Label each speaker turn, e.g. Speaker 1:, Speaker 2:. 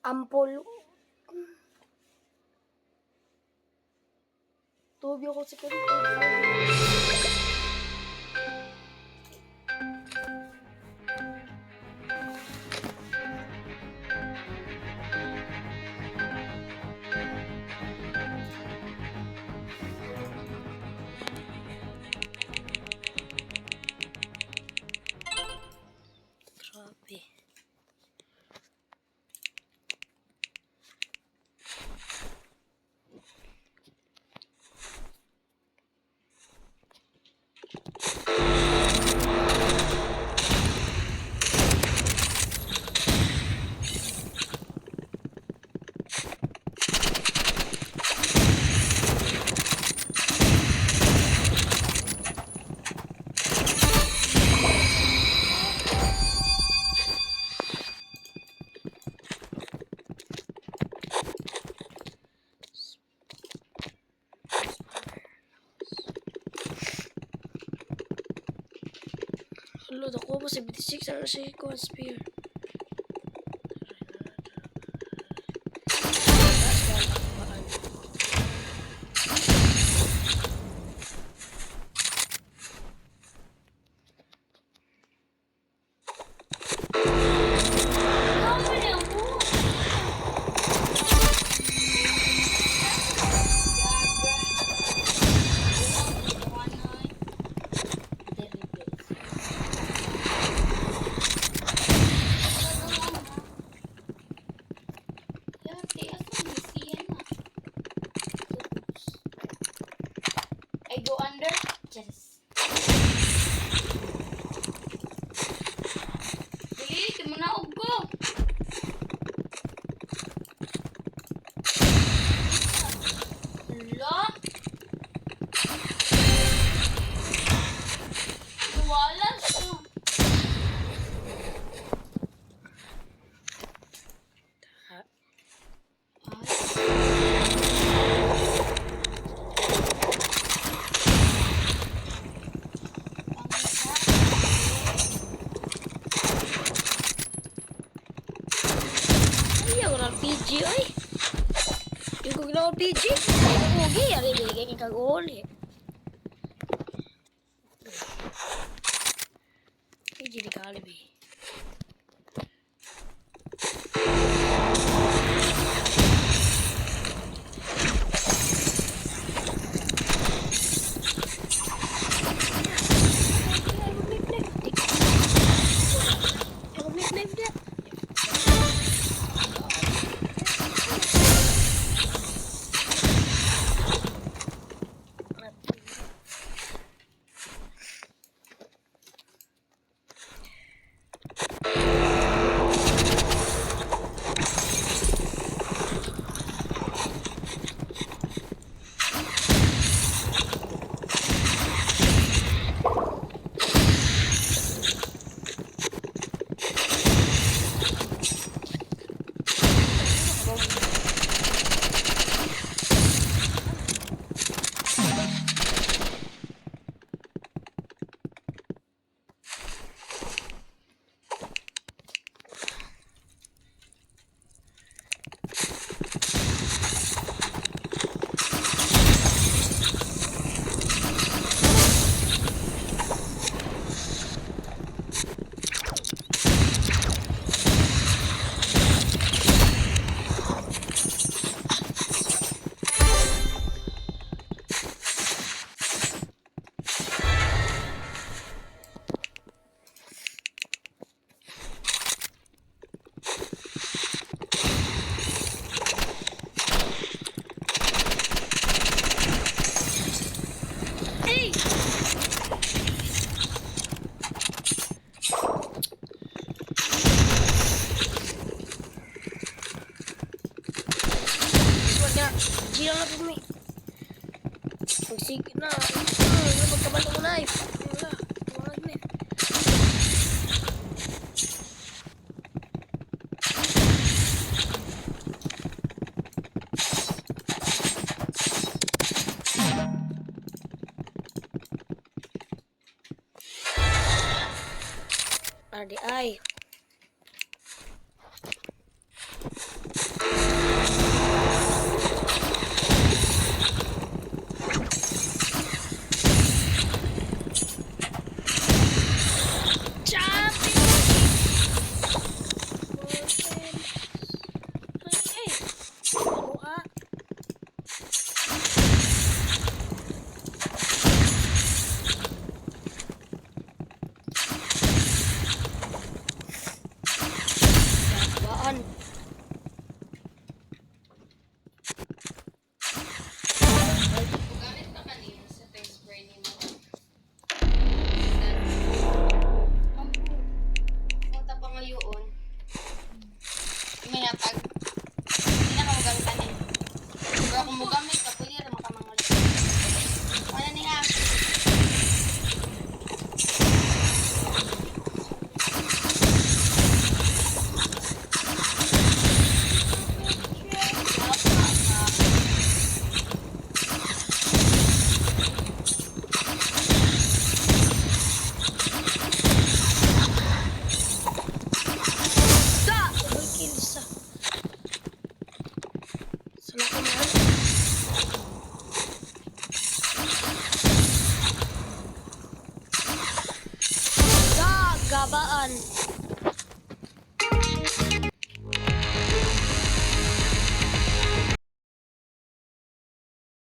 Speaker 1: Ampol. Tubi ako sa kanito. Grabe. Lord, ako po 76 ano si Spear.
Speaker 2: I go under. Yes. Dili, di mo na ugo. Lo. Wala siya.
Speaker 1: Ay, ako ng PG ay. Yung ko ginawa PG. Ay, nakugi. Ari, bigay kang uli. PG di kalibi. RDI. Baan.
Speaker 2: Gamit ka kanina sa face spray ni mo. Punta pa ngayon. May natag. Hindi na ka magamit kanin. Pero kung magamit ka, pwede rin makamangal. Wala niya.
Speaker 1: Double kill sa. Salamat na. Gabaan.